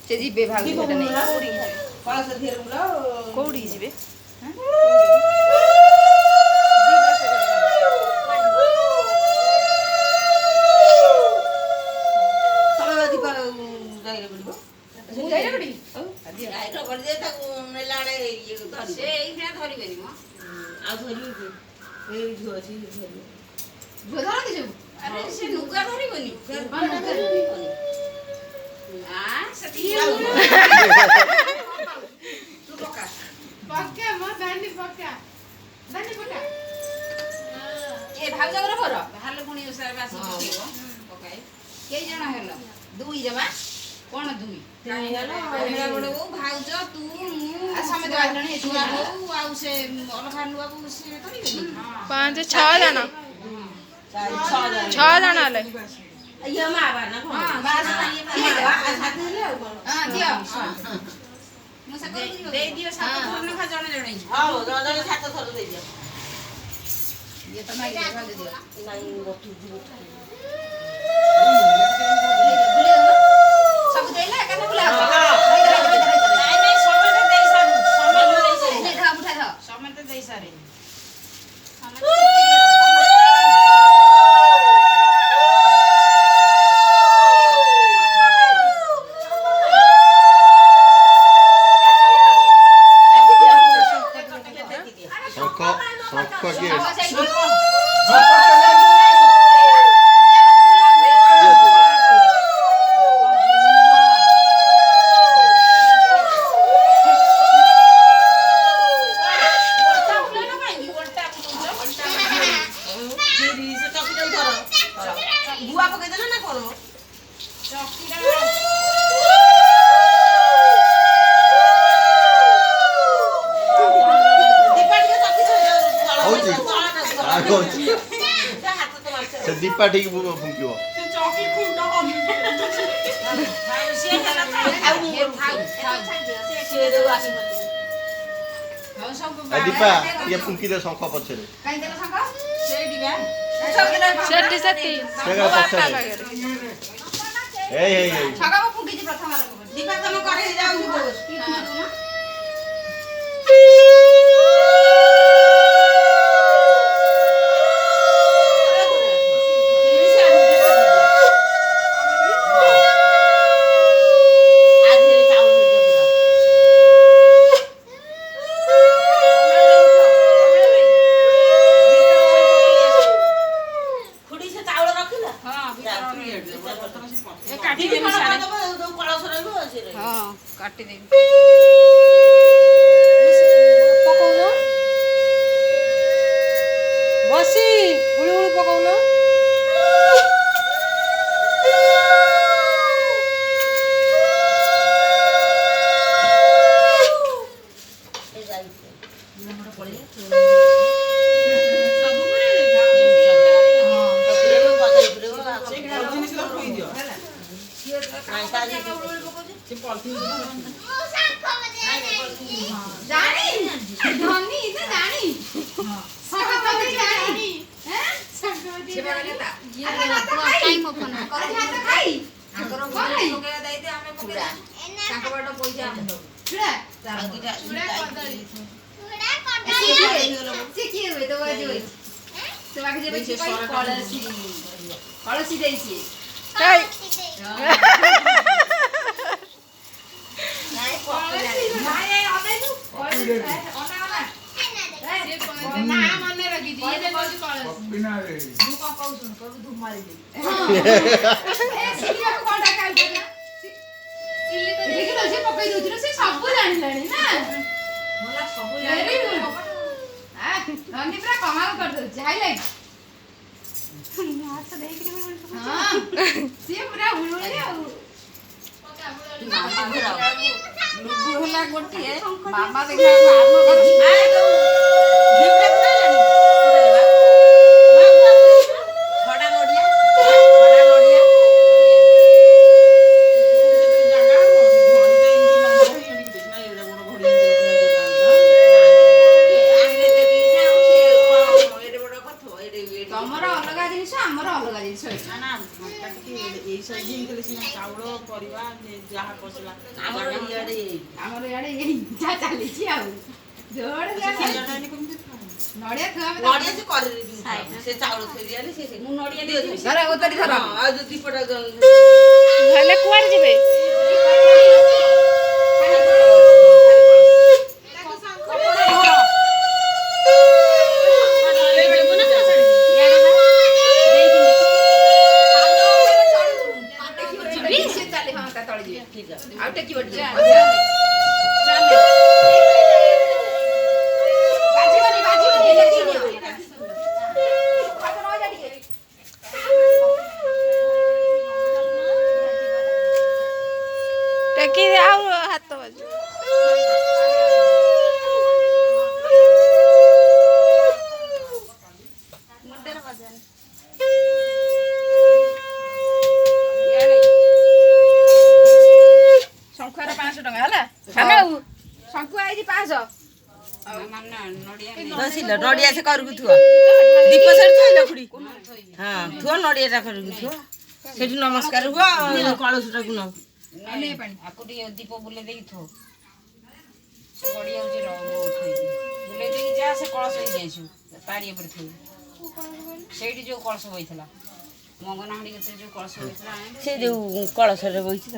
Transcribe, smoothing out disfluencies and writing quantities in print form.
से जीवे भाग कौड़ी जीवे दुई जमा कौन दुई भाउज तू समझ से अलखा नुआ पाँच छह जन छह जन हेले दीपा ठीक फुंकिव दीपा ये फुंकी दे शंख पछरे सेट्टी सेट्टी दीपा तुम करे जाऊ काटी दे पकाउन बसी हुळु हुळु पकाउन कलसी देइछि नाइ ना मने रखी दिए दे कलसी बिना रे मु को कहू सुन को धूम मारी दे ए सिलिया को कोंडा काल दे ना सिल्ली तो देखि लो से पकई दोथिरो से सब जानिलानी ना मला सब जानि हां रंदी पूरा कमाल कर दो हाईलाइट हाथ से देख रे हां से पूरा हुलुली आ लुबु होला गोटिए मामा देखा आत्म कर आए तो जीवटा पुरालानी छडा नोडिया ଏଇ ସାଇଜ ହେଇଥିଲେ ସିନା ଚାଉଳ ପରିବା ଯାହା ପଶିଲା ଆମର ଇଆଡେ ଏଇ ଯାହା ଚାଲିଛି ଆଉ ଯୋଡ଼େ ନଡ଼ିଆ ଥୁଆ ନଡ଼ିଆ ସେ କରିଦେବି ସେ ଚାଉଳ ଥୋଇଦିଆଲେ ସେ ମୁଁ ନଡ଼ିଆ ଦେଇଦେବି ଧର ଓତରି ଧର ଆଉ ଯୋଉ ଦୀପଟା ହେଲେ କୁଆଡେ ଯିବେ? ଆଉ ଟେକି ବଟି ଟେକି ଆଉ ହାତ ବାଜୁ। ଶଙ୍ଖୁଆର 500 ଟଙ୍କା ହେଲା ଶଙ୍ଖୁଆ ହେଇଛି 500 ବସିଲ ନଡ଼ିଆ ସେ କରକୁ ଥୁଅ ଦୀପ ସେଠି ଥୋଇଲ ଖୁଡି ହଁ ଥୁଅ ନଡ଼ିଆଟା କରକୁ ଥୁଅ ସେଠି ନମସ୍କାର ହୁଅ କଳସଟାକୁ ନଉ ଆକୁ ଟିକେ ଦୀପ ବୁଲେଇ ଦେଇକି ଥୁଅ ସେ ଗଡ଼ି ଯାଉଛି ବୁଲେଇ ଦେଇକି ଯା ସେ କଳସ ହେଇକି ଆସିବୁ ତାରି ଉପରେ ଥୋଇବୁ ସେଇଠି ଯୋଉ କଳସ ବଇଥିଲା ମଙ୍ଗନା ହାଣ୍ଡି କତିରେ ଯୋଉ କଳସ ବଇଥିଲା ସେ ଯୋଉ କଳସରେ ବଇଛି